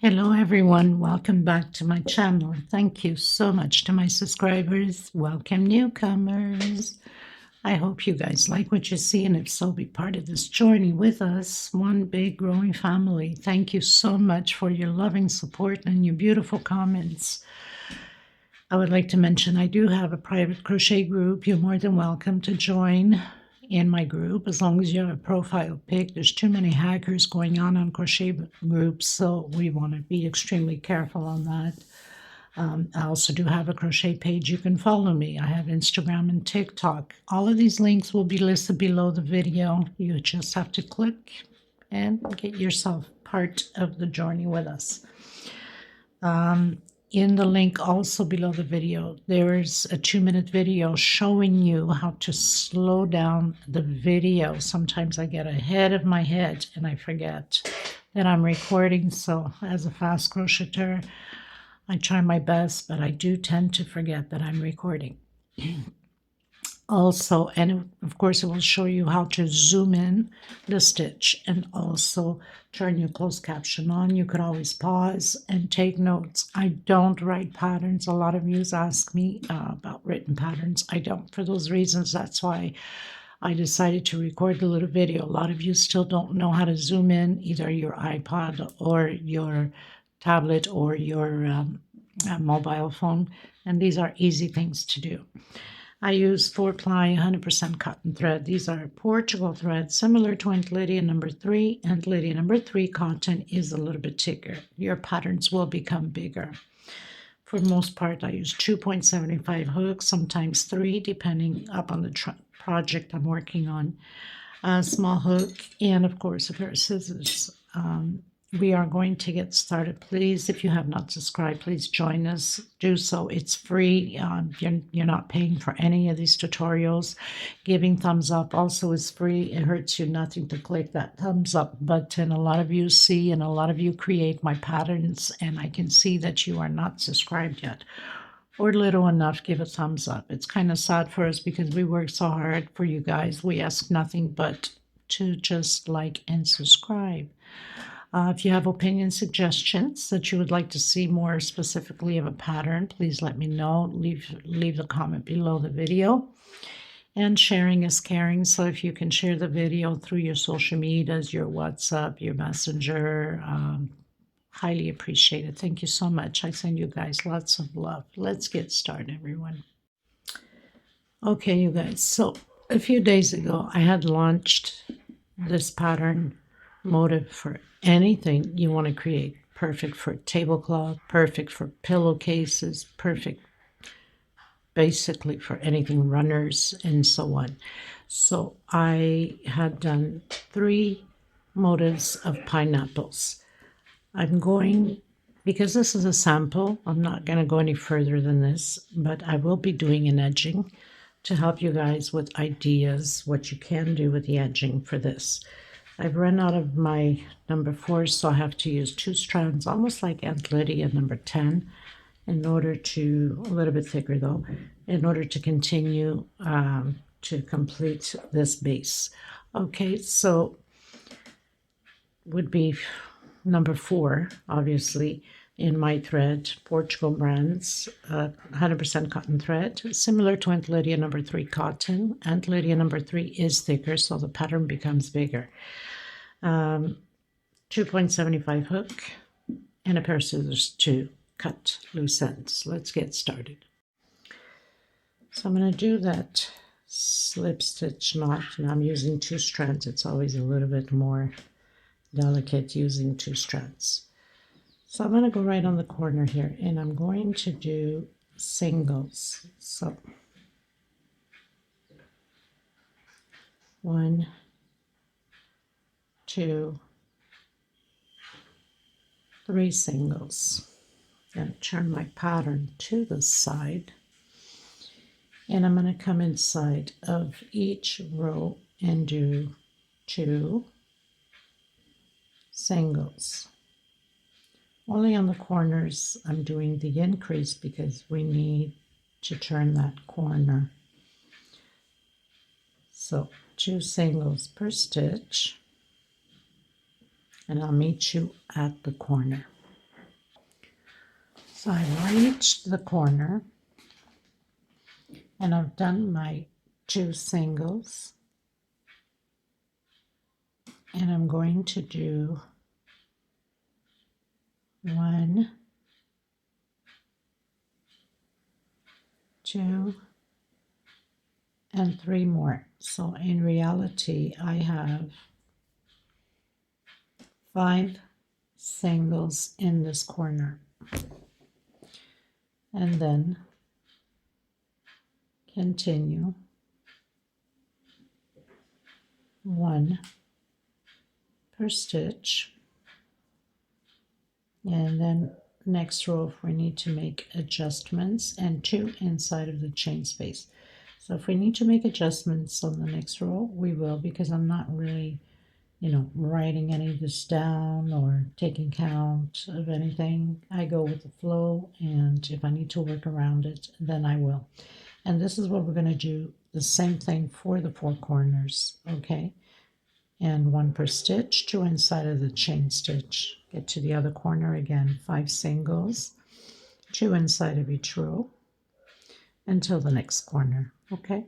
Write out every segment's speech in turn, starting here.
Hello everyone, welcome back to my channel. Thank you so much to my subscribers. Welcome newcomers. I hope you guys like what you see, and if so, be part of this journey with us. One big growing family. Thank you so much for your loving support and your beautiful comments. I would like to mention I do have a private crochet group. You're more than welcome to join in my group as long as you have a profile pic. There's too many hackers going on crochet groups, so we want to be extremely careful on that. I also do have a crochet page. You can follow me. I have Instagram and TikTok. All of these links will be listed below the video. You just have to click and get yourself part of the journey with us. In the link also below the video, there's a 2-minute video showing you how to slow down the video. Sometimes I get ahead of my head and I forget that I'm recording. So as a fast crocheter, I try my best, but I do tend to forget that I'm recording. Also, and of course it will show you how to zoom in the stitch and also turn your closed caption on. You could always pause and take notes. I don't write patterns. A lot of you ask me about written patterns. I don't. For those reasons, that's why I decided to record the little video. A lot of you still don't know how to zoom in either your iPod or your tablet or your mobile phone, and these are easy things to do. I use 4-ply 100% cotton thread. These are Portugal threads, similar to Aunt Lydia number 3. Aunt Lydia number 3 cotton is a little bit thicker. Your patterns will become bigger. For the most part, I use 2.75 hooks, sometimes 3, depending upon the project I'm working on. A small hook, and of course, a pair of scissors. We are going to get started. Please, if you have not subscribed, please join us. Do so. It's free. You're not paying for any of these tutorials. Giving thumbs up also is free. It hurts you nothing to click that thumbs up button. A lot of you see and a lot of you create my patterns, and I can see that you are not subscribed yet or little enough. Give a thumbs up. It's kind of sad for us because we work so hard for you guys. We ask nothing but to just like and subscribe. If you have opinions, suggestions that you would like to see more specifically of a pattern, please let me know. Leave the comment below the video. And sharing is caring, so if you can share the video through your social medias, your WhatsApp, your Messenger, highly appreciated. Thank you so much. I send you guys lots of love. Let's get started, everyone. Okay, you guys, so a few days ago, I had launched this pattern motif for anything you want to create. Perfect for tablecloth, perfect for pillowcases, perfect basically for anything, runners and so on. So I had done 3 motifs of pineapples. I'm going, because this is a sample, I'm not going to go any further than this, but I will be doing an edging to help you guys with ideas what you can do with the edging for this. I've run out of my number 4, so I have to use 2 strands, almost like Aunt Lydia number 10, in order to, a little bit thicker though, in order to continue to complete this base. Okay, so would be number 4, obviously, in my thread, Portugal brands, 100% cotton thread, similar to Aunt Lydia number 3 cotton. Aunt Lydia number 3 is thicker, so the pattern becomes bigger. 2.75 hook and a pair of scissors to cut loose ends. Let's get started. So I'm going to do that slip stitch knot, and I'm using 2 strands. It's always a little bit more delicate using 2 strands. So I'm going to go right on the corner here, and I'm going to do singles. So 1, 2, 3 singles. Then turn my pattern to the side, and I'm going to come inside of each row and do 2 singles. Only on the corners I'm doing the increase because we need to turn that corner. So 2 singles per stitch, and I'll meet you at the corner. So I've reached the corner and I've done my 2 singles, and I'm going to do 1, 2, and 3 more. So in reality, I have 5 singles in this corner, and then continue 1 per stitch, and then next row if we need to make adjustments, and 2 inside of the chain space. So if we need to make adjustments on the next row, we will, because I'm not really, writing any of this down or taking count of anything. I go with the flow, and if I need to work around it, then I will. And this is what we're going to do, the same thing for the 4 corners, okay? And 1 per stitch, 2 inside of the chain stitch. Get to the other corner again, 5 singles, 2 inside of each row until the next corner, okay?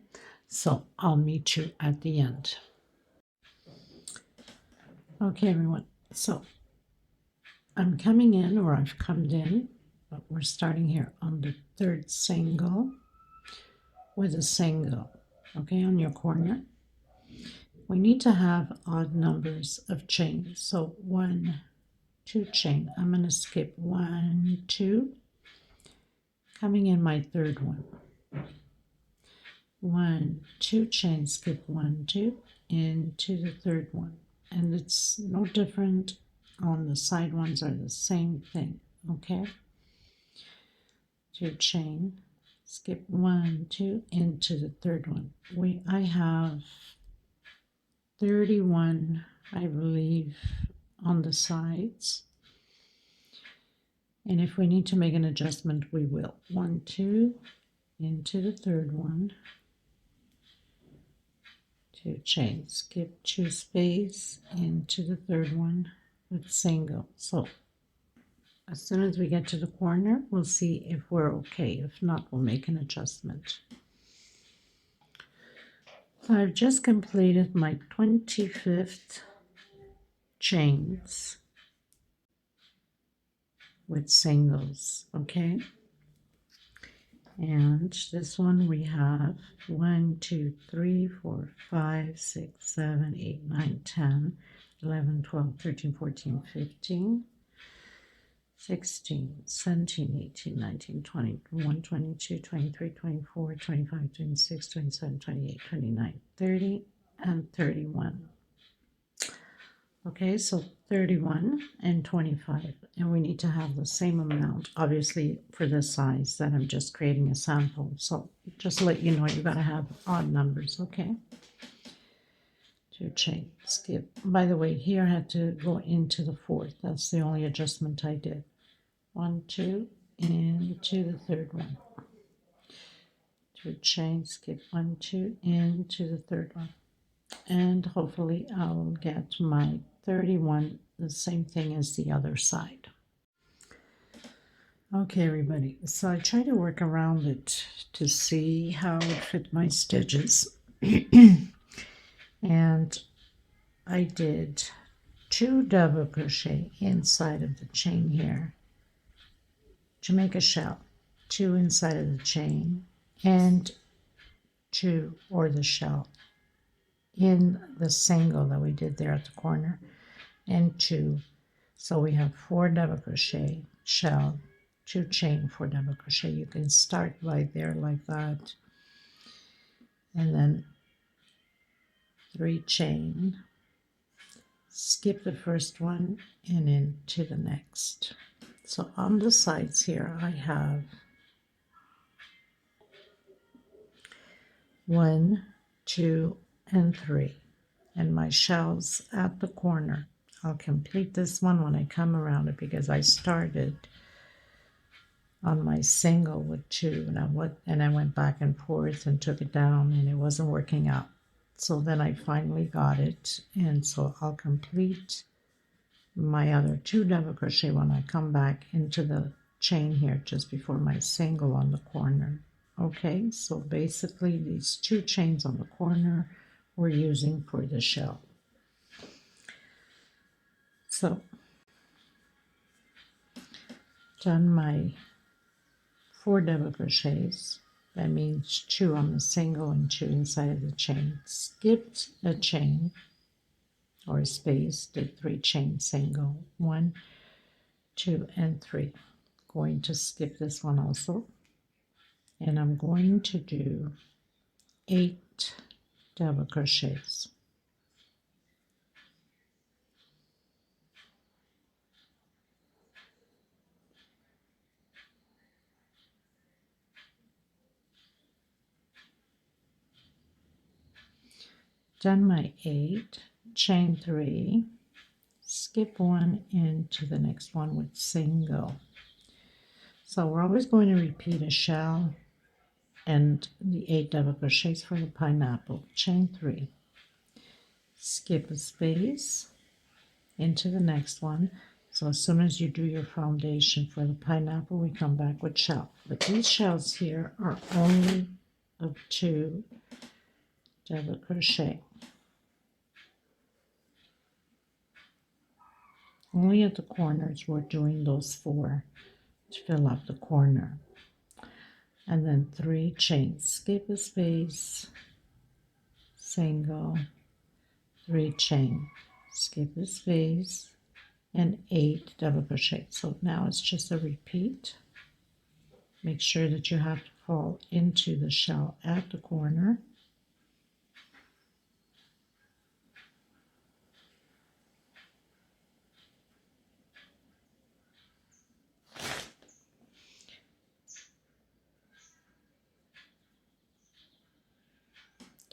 So I'll meet you at the end. Okay, everyone, so I'm coming in, or I've come in, but we're starting here on the 3rd single with a single, okay, on your corner. We need to have odd numbers of chains. So 1, 2 chain. I'm going to skip 1, 2, coming in my 3rd one. 1, 2 chain, skip 1, 2, into the 3rd one. And it's no different on the side ones, are the same thing, okay? 2 chain, skip 1, 2, into the 3rd one. I have 31, I believe, on the sides. And if we need to make an adjustment, we will. 1, 2, into the 3rd one. 2 chain, skip 2 space, into the 3rd one with single. So as soon as we get to the corner, we'll see if we're okay. If not, we'll make an adjustment. So I've just completed my 25th chains with singles, okay? And this one we have 1, 2, 3, 4, 5, 6, 7, 8, 9, 10, 11, 12, 13, 14, 15, 16, 17, 18, 19, 20, 21, 22, 23, 24, 25, 26, 27, 28, 29, 30, and 31. Okay, so 31 and 25, and we need to have the same amount, obviously, for this size that I'm just creating a sample. So just to let you know, you got to have odd numbers, okay? 2 chain, skip. By the way, here I had to go into the 4th. That's the only adjustment I did. 1, 2, into the 3rd one. 2 chain, skip 1, 2, into the 3rd one. And hopefully I'll get my 31 the same thing as the other side. Okay, everybody, so I try to work around it to see how it fit my stitches. And I did 2 double crochet inside of the chain here to make a shell, 2 inside of the chain, and 2, or the shell, in the single that we did there at the corner, and 2. So we have 4 double crochet, shell, 2 chain, 4 double crochet. You can start right there like that, and then 3 chain, skip the first one and into the next. So on the sides here I have 1, 2, and 3, and my shells at the corner. I'll complete this one when I come around it, because I started on my single with 2, and I went back and forth and took it down, and it wasn't working out. So then I finally got it, and so I'll complete my other 2 double crochet when I come back into the chain here just before my single on the corner. Okay, so basically these 2 chains on the corner we're using for the shell. So done my 4 double crochets. That means 2 on the single and 2 inside of the chain. Skipped a chain or a space, did 3 chain single, 1, 2, and 3. Going to skip this one also, and I'm going to do 8 double crochets. Done my 8, chain 3, skip 1 into the next one with single. So we're always going to repeat a shell and the 8 double crochets for the pineapple. Chain 3, skip a space into the next one. So as soon as you do your foundation for the pineapple, we come back with shell. But these shells here are only of 2 double crochet. Only at the corners we're doing those 4 to fill up the corner. And then 3 chains, skip a space, single, 3 chain, skip a space, and 8 double crochet. So now it's just a repeat. Make sure that you have to fall into the shell at the corner.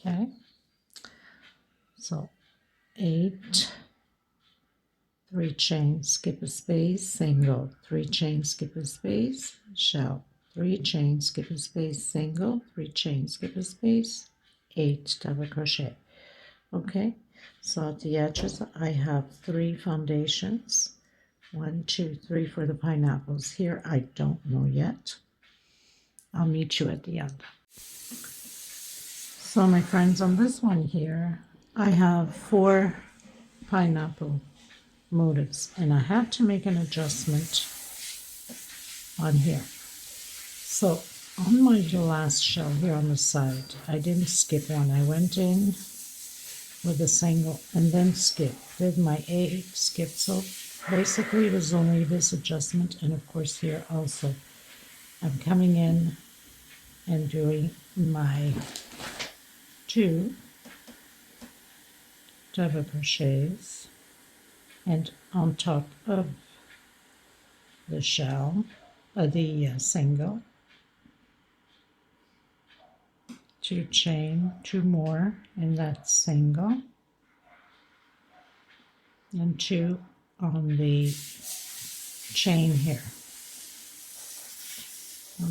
Okay, so 8, 3 chains, skip a space, single, 3 chains, skip a space, shell, 3 chains, skip a space, single, 3 chains, skip a space, 8 double crochet. Okay, so at the edges I have 3 foundations, 1, 2, 3 for the pineapples. Here I don't know yet. I'll meet you at the end. So my friends, on this one here, I have 4 pineapple motifs, and I had to make an adjustment on here. So on my last shell here on the side, I didn't skip one. I went in with a single and then skipped, did my 8, skipped. So basically it was only this adjustment, and of course here also I'm coming in and doing my 2 double crochets, and on top of the shell, the single, 2 chain, 2 more in that single, and 2 on the chain here.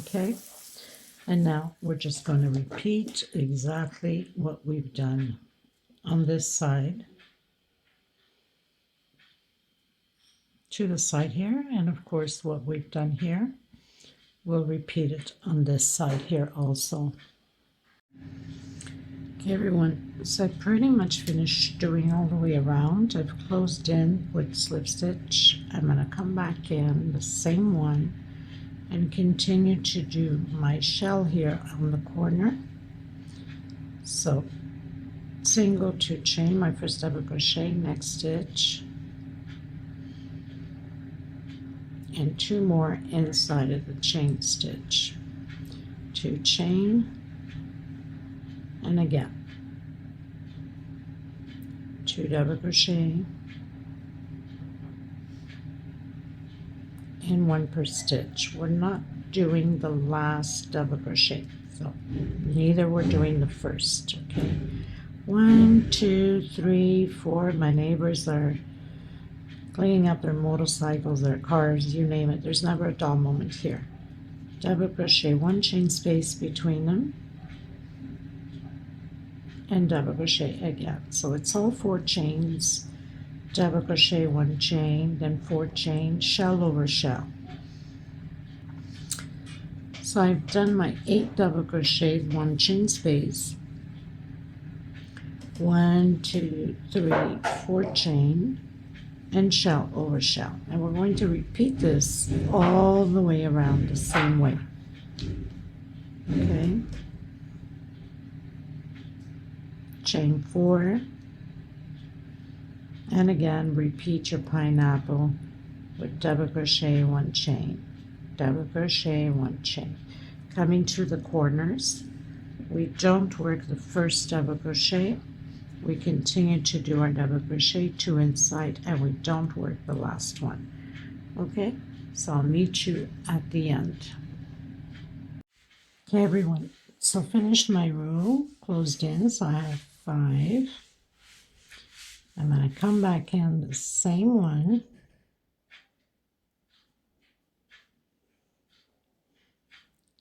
Okay, and now we're just going to repeat exactly what we've done on this side to the side here, and of course what we've done here, we'll repeat it on this side here also. Okay everyone, so I've pretty much finished doing all the way around. I've closed in with slip stitch. I'm going to come back in the same one and continue to do my shell here on the corner. So single, 2 chain, my first double crochet, next stitch, and 2 more inside of the chain stitch, 2 chain, and again 2 double crochet, and 1 per stitch. We're not doing the last double crochet, so neither we're doing the first. Okay, 1, 2, 3, 4. My neighbors are cleaning up their motorcycles, their cars, you name it. There's never a dull moment here. Double crochet, 1 chain space between them, and double crochet again. So it's all 4 chains, double crochet, 1 chain, then 4 chain, shell over shell. So I've done my 8 double crocheted, 1 chain space, 1, 2, 3, 4 chain, and shell over shell, and we're going to repeat this all the way around the same way. Okay, chain 4, and again repeat your pineapple with double crochet, 1 chain, double crochet, 1 chain. Coming to the corners, we don't work the first double crochet, we continue to do our double crochet 2 inside, and we don't work the last one. Okay, so I'll meet you at the end. Okay everyone, so finished my row, closed in, so I have 5. I'm going to come back in the same one,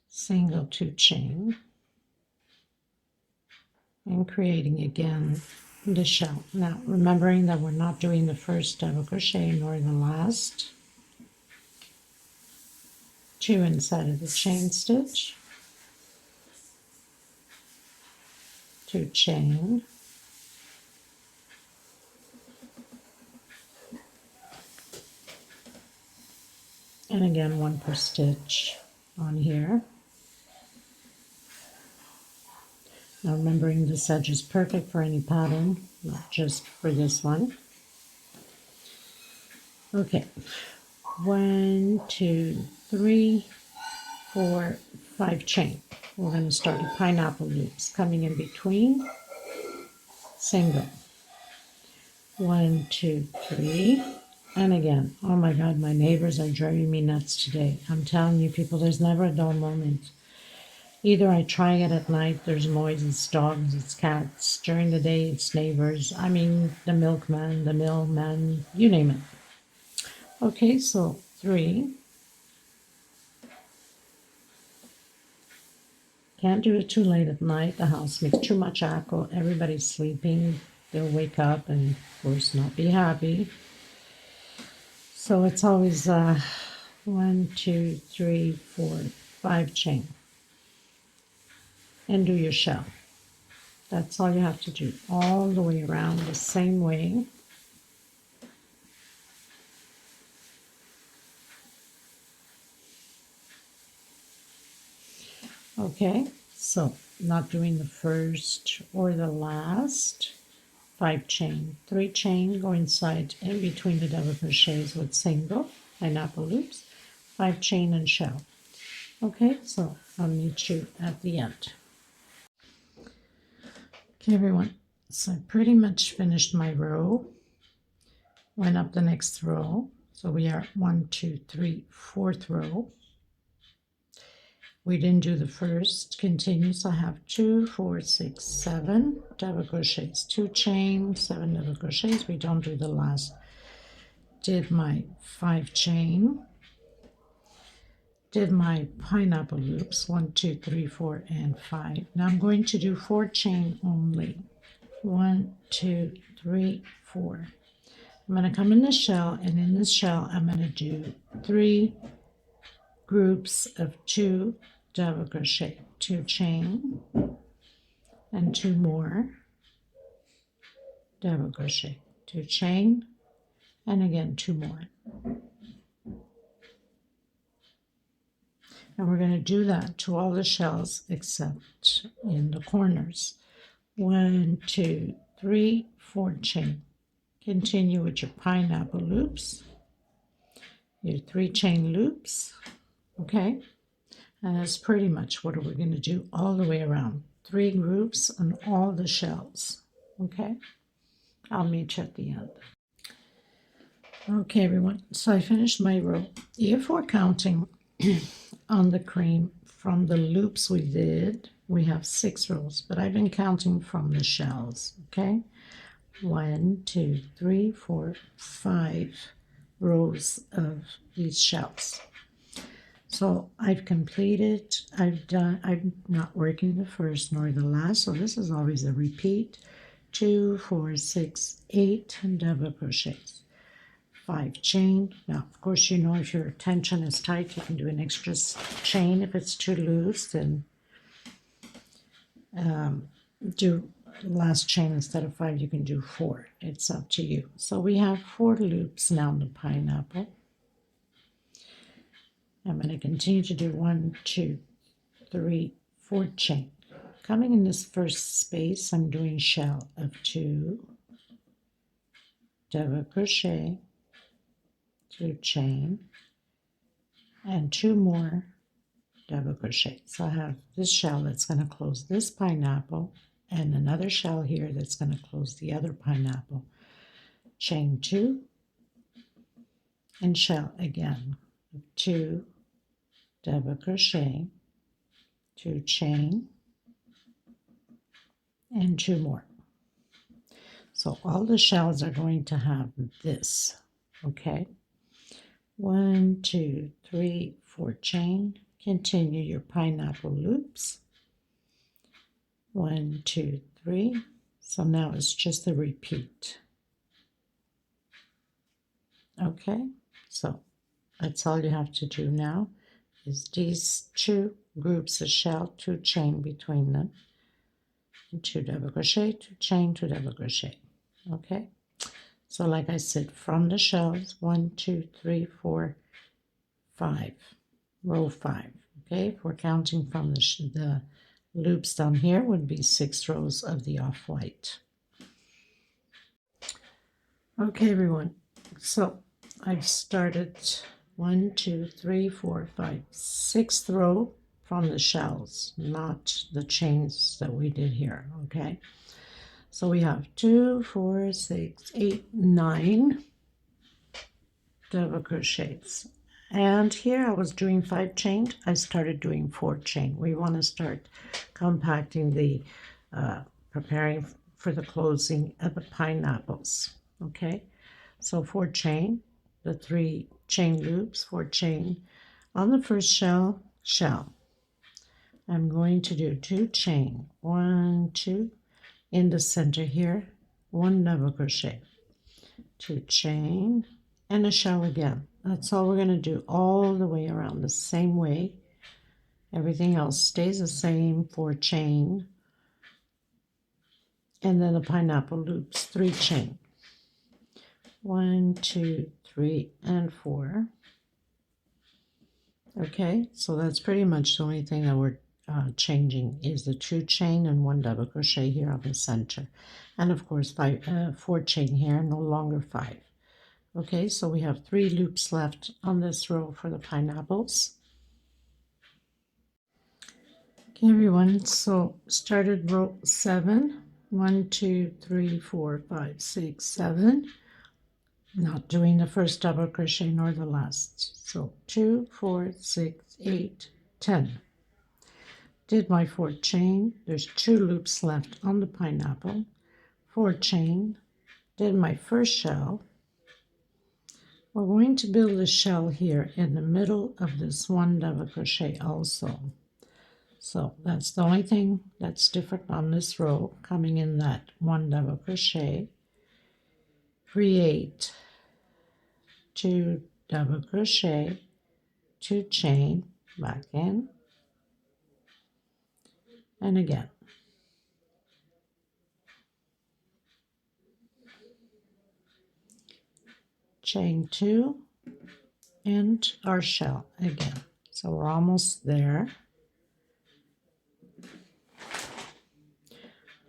single 2 chain, and creating again the shell. Now remembering that we're not doing the first double crochet nor the last. 2 inside of the chain stitch, 2 chain, and again 1 per stitch on here. Now remembering this edge is perfect for any pattern, not just for this one. Okay, 1, 2, 3, 4, 5 chain. We're going to start a pineapple loops coming in between, single, 1, 2, 3, and again. Oh my god, my neighbors are driving me nuts today. I'm telling you people, there's never a dull moment. Either I try it at night, there's noise, it's dogs, it's cats. During the day, it's neighbors. I mean, the milkman, the mailman, you name it. Okay, so 3. Can't do it too late at night. The house makes too much echo. Everybody's sleeping. They'll wake up and, of course, not be happy. So it's always 1, 2, 3, 4, 5 chain. And do your shell. That's all you have to do, all the way around the same way. Okay, so not doing the first or the last. 5 chain, 3 chain, go inside in between the double crochets with single pineapple loops, 5 chain and shell. Okay, so I'll meet you at the end. Okay everyone, so I pretty much finished my row, went up the next row, so we are 1, 2, 3, 4th row. We didn't do the first, continue, so I have 2, 4, 6, 7 double crochets, 2 chain, 7 double crochets, we don't do the last. Did my 5 chain, did my pineapple loops, 1, 2, 3, 4, and 5. Now I'm going to do 4 chain only. 1, 2, 3, 4. I'm going to come in the shell, and in this shell I'm going to do 3 groups of 2 double crochet, 2 chain, and 2 more double crochet, 2 chain, and again 2 more. And we're going to do that to all the shells except in the corners. 1, 2, 3, 4 chain. Continue with your pineapple loops, your 3 chain loops, okay? And that's pretty much what we're going to do all the way around. 3 groups on all the shells, okay? I'll meet you at the end. Okay, everyone, so I finished my row. If we're counting on the cream from the loops we did, we have 6 rows, but I've been counting from the shells, okay? 1, 2, 3, 4, 5 rows of these shells. So I've completed, I'm not working the first nor the last, so this is always a repeat. 2, 4, 6, 8 double crochets, 5 chain. Now, of course, you know, if your tension is tight, you can do an extra chain. If it's too loose, then do last chain instead of 5. You can do 4. It's up to you. So we have 4 loops now in the pineapple. I'm going to continue to do 1, 2, 3, 4 chain. Coming in this first space, I'm doing shell of 2, double crochet, 2 chain, and 2 more double crochet. So I have this shell that's going to close this pineapple, and another shell here that's going to close the other pineapple. Chain 2, and shell again. 2 double crochet, 2 chain, and 2 more. So all the shells are going to have this, okay? 1, 2, 3, 4 chain. Continue your pineapple loops. 1, 2, 3. So now it's just a repeat. Okay, so that's all you have to do now is these 2 groups of shell, 2 chain between them, and 2 double crochet, 2 chain, 2 double crochet. Okay, so like I said, from the shells, 1, 2, 3, 4, 5, row 5. Okay, if we're counting from the loops down here, would be 6 rows of the off-white. Okay, everyone, so I've started 1, 2, 3, 4, 5, 6th row from the shells, not the chains that we did here. Okay, so we have 2, 4, 6, 8, 9 double crochets, and here I was doing 5 chain. I started doing 4 chain. We want to start compacting the preparing for the closing of the pineapples. Okay, so 4 chain, the 3 chain loops, 4 chain on the first shell. I'm going to do 2 chain, 1, 2 in the center here, 1 double crochet, 2 chain, and a shell again. That's all we're going to do all the way around the same way. Everything else stays the same. 4 chain, and then the pineapple loops, 3 chain, 1, 2, 3, and 4. Okay, so that's pretty much the only thing that we're changing is the 2 chain and 1 double crochet here on the center, and of course 4 chain here, no longer 5. Okay, so we have 3 loops left on this row for the pineapples. Okay, everyone, so started row 7, 1, 2, 3, 4, 5, 6, 7. Not doing the first double crochet nor the last. So 2, 4, 6, 8, 10. Did my 4 chain. There's 2 loops left on the pineapple. 4 chain. Did my first shell. We're going to build a shell here in the middle of this 1 double crochet also. So that's the only thing that's different on this row, coming in that 1 double crochet. Create 2 double crochet, 2 chain, back in, and again. Chain 2 and our shell again. So we're almost there.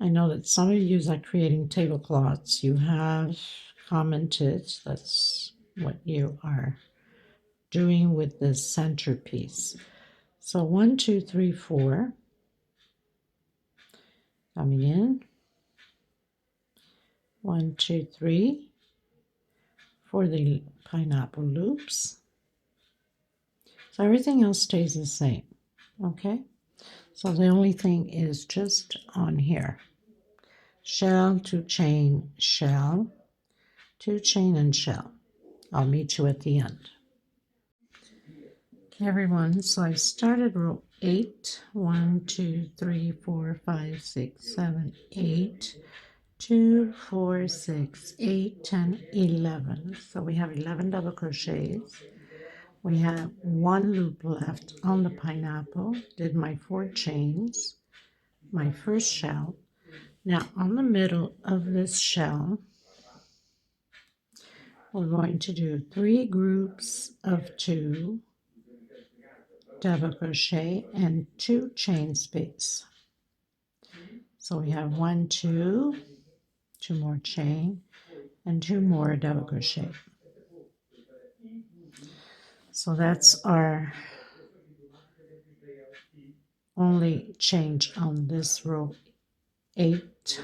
I know that some of you are creating tablecloths. You have commented that's what you are doing with this centerpiece. So 1, 2, 3, 4. Coming in. 1, 2, 3 for the pineapple loops. So everything else stays the same. Okay. So the only thing is just on here. Shell, 2 chain, shell, 2 chain, and shell. I'll meet you at the end. Okay, everyone, so I started row 8. 1, 2, 3, 4, 5, 6, 7, 8. 2, 4, 6, 8, 10, 11. So we have 11 double crochets. We have one loop left on the pineapple. Did my 4 chains, my first shell. Now on the middle of this shell, we're going to do 3 groups of 2 double crochet and 2 chain space. So we have 1, 2, 2 more chain, and 2 more double crochet. So that's our only change on this row 8.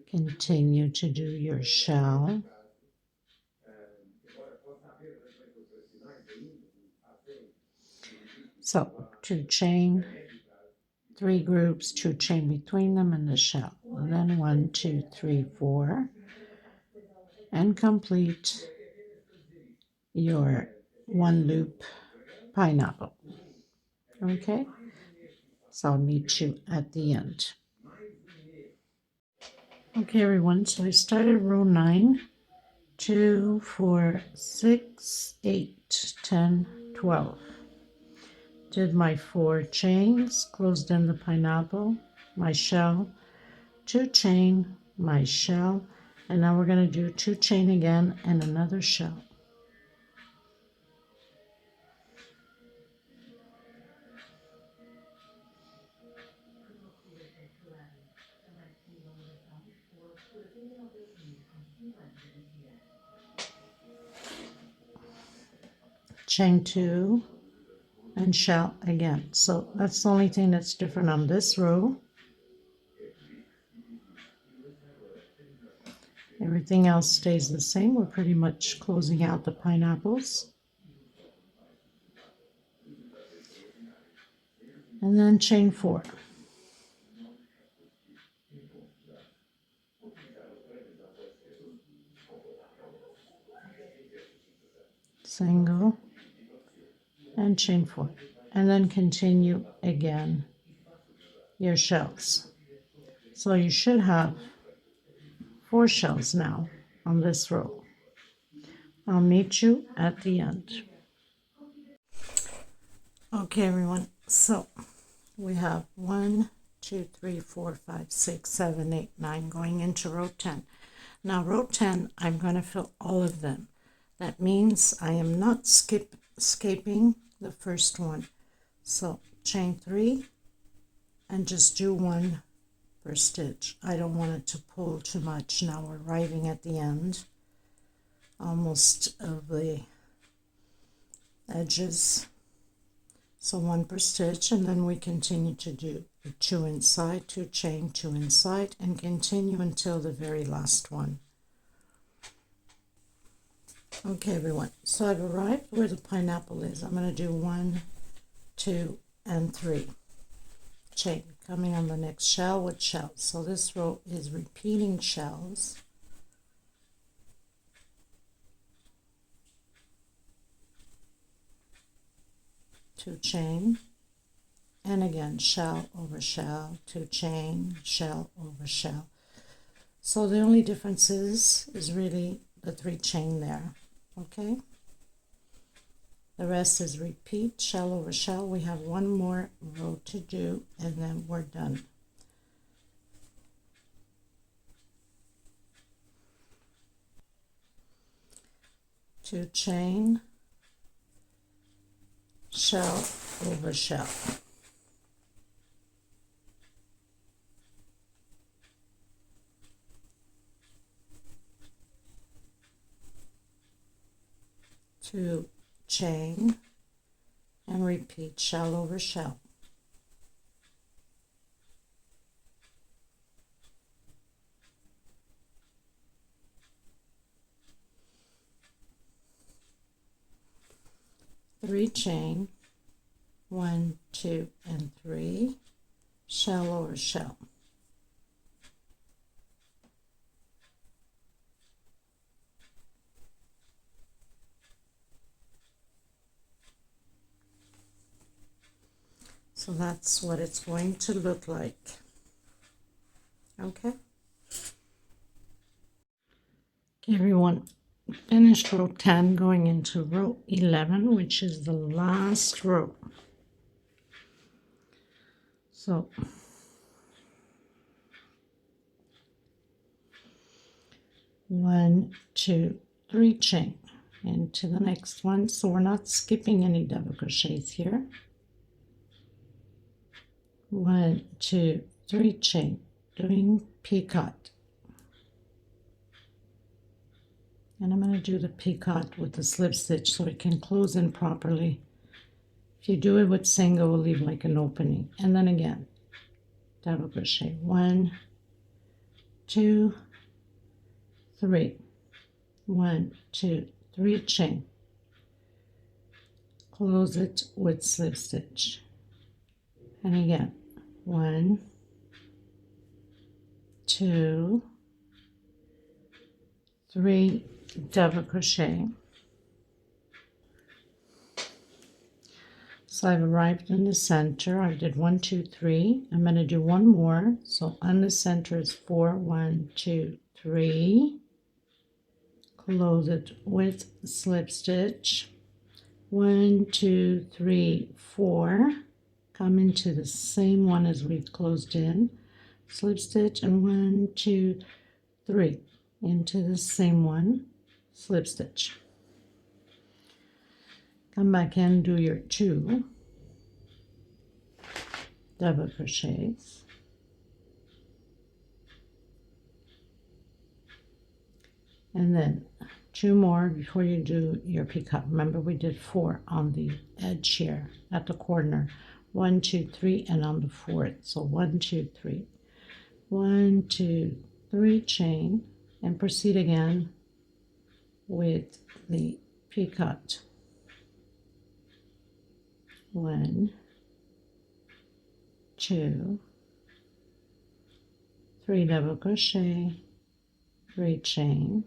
Continue to do your shell. So 2 chain, 3 groups, 2 chain between them and the shell. And then 1, 2, 3, 4, and complete your 1 loop pineapple. Okay, so I'll meet you at the end. Okay everyone, so I started row 9, 2, 4, 6, 8, 10, 12. Did my 4 chains, closed in the pineapple, my shell, 2 chain, my shell, and now we're going to do 2 chain again and another shell. Chain 2 and shell again. So that's the only thing that's different on this row. Everything else stays the same. We're pretty much closing out the pineapples. And then chain 4. Single and chain 4. And then continue again your shells. So you should have 4 shells now on this row. I'll meet you at the end. Okay everyone, so we have 1, 2, 3, 4, 5, 6, 7, 8, 9 going into row 10. Now row 10, I'm going to fill all of them. That means I am not skipping the first one. So chain 3 and just do 1 per stitch. I don't want it to pull too much. Now we're arriving at the end almost of the edges. So 1 per stitch, and then we continue to do 2 inside, 2 chain, 2 inside, and continue until the very last one. Okay everyone, so I've arrived where the pineapple is. I'm going to do 1, 2, and 3 chain coming on the next shell with shells. So this row is repeating shells. Two chain, and again shell over shell, 2 chain, shell over shell. So the only difference is really the 3 chain there. Okay, the rest is repeat shell over shell. We have 1 more row to do and then we're done. Two chain, shell over shell. Two chain and repeat shell over shell. Three chain, 1, 2, and 3, shell over shell. So that's what it's going to look like. Okay. Everyone finished row 10 going into row 11, which is the last row. So one, two, three chain into the next one. So we're not skipping any double crochets here. 1, 2, 3 chain, doing picot. And I'm going to do the picot with the slip stitch so it can close in properly. If you do it with single, it will leave like an opening. And then again, double crochet. 1, 2, 3. 1, 2, 3 chain. Close it with slip stitch. And again, 1, 2, 3 double crochet. So I've arrived in the center. I did 1, 2, 3. I'm going to do one more. So on the center is 4, 1, 2, 3. Close it with slip stitch. 1, 2, 3, 4. Come into the same one as we closed in. Slip stitch and 1, 2, 3 into the same one. Slip stitch. Come back in, do your 2 double crochets. And then 2 more before you do your picot. Remember we did 4 on the edge here at the corner. 1, 2, 3, and on the 4th. So 1, 2, 3. 1, 2, 3 chain, and proceed again with the picot. 1, 2, 3 double crochet, 3 chain.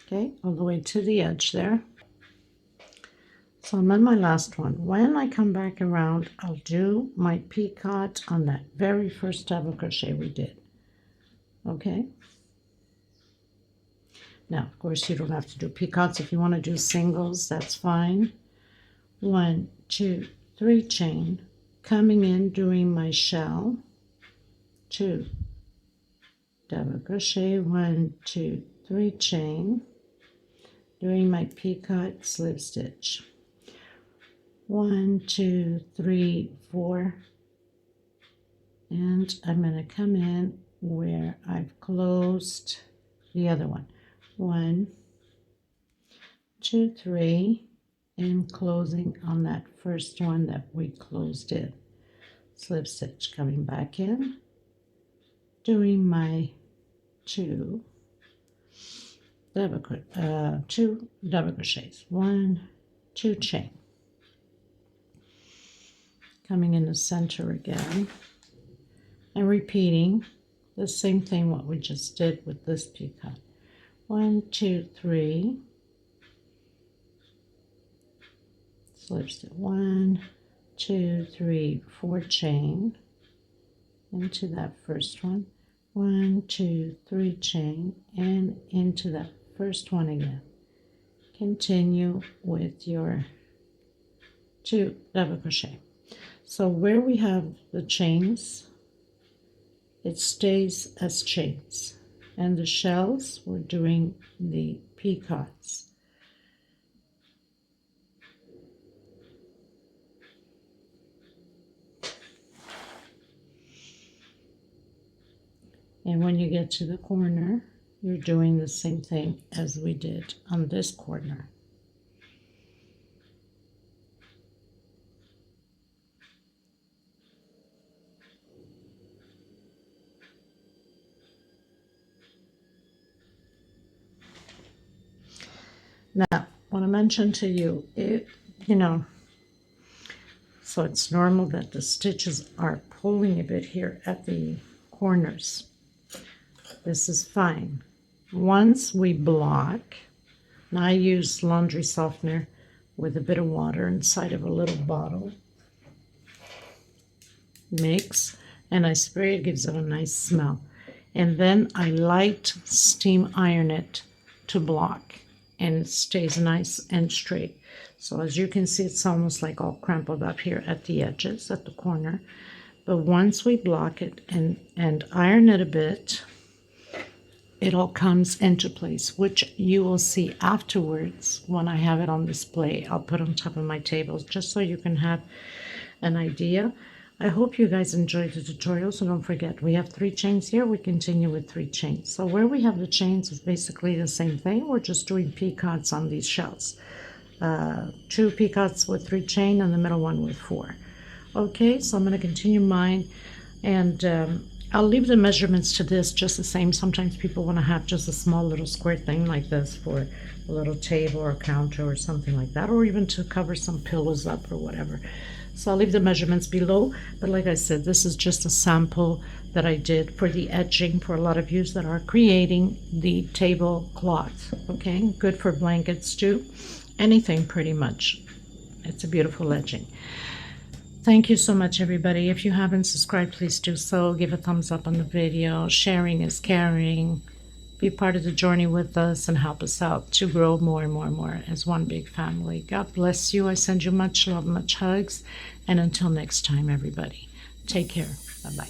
Okay, all the way to the edge there. So I'm on my last one. When I come back around, I'll do my picot on that very first double crochet we did. Okay. Now, of course, you don't have to do picots. If you want to do singles, that's fine. 1, 2, 3 chain, coming in, doing my shell. 2 double crochet, 1, 2, 3 chain, doing my picot, slip stitch. 1, 2, 3, 4, and I'm going to come in where I've closed the other one. 1, 2, 3, and closing on that first one that we closed in. Slip stitch, coming back in, doing my 2 double crochets. 1, 2 chain. Coming in the center again and repeating the same thing what we just did with this picot. 1, 2, 3, slip stitch. 1, 2, 3, 4 chain into that first one. 1, 2, 3 chain and into that first one again. Continue with your 2 double crochet. So where we have the chains, it stays as chains, and the shells, we're doing the picots. And when you get to the corner, you're doing the same thing as we did on this corner. Now, what I mentioned to you, so it's normal that the stitches are pulling a bit here at the corners. This is fine. Once we block, and I use laundry softener with a bit of water inside of a little bottle, mix, and I spray it, gives it a nice smell. And then I light steam iron it to block, and it stays nice and straight. So as you can see, it's almost like all crumpled up here at the edges, at the corner. But once we block it and iron it a bit, it all comes into place, which you will see afterwards when I have it on display. I'll put on top of my tables just so you can have an idea. I hope you guys enjoyed the tutorial. So don't forget, we have 3 chains here. We continue with 3 chains. So where we have the chains is basically the same thing. We're just doing peacocks on these shells. 2 peacocks with 3 chain and the middle one with 4. Okay, so I'm going to continue mine, and I'll leave the measurements to this just the same. Sometimes people want to have just a small little square thing like this for a little table or a counter or something like that, or even to cover some pillows up or whatever. So I'll leave the measurements below, but like I said, this is just a sample that I did for the edging for a lot of you that are creating the tablecloth. Okay, good for blankets too, anything pretty much. It's a beautiful edging. Thank you so much, everybody. If you haven't subscribed, please do so. Give a thumbs up on the video. Sharing is caring. Be part of the journey with us and help us out to grow more and more and more as one big family. God bless you. I send you much love, much hugs. And until next time, everybody, take care. Bye-bye.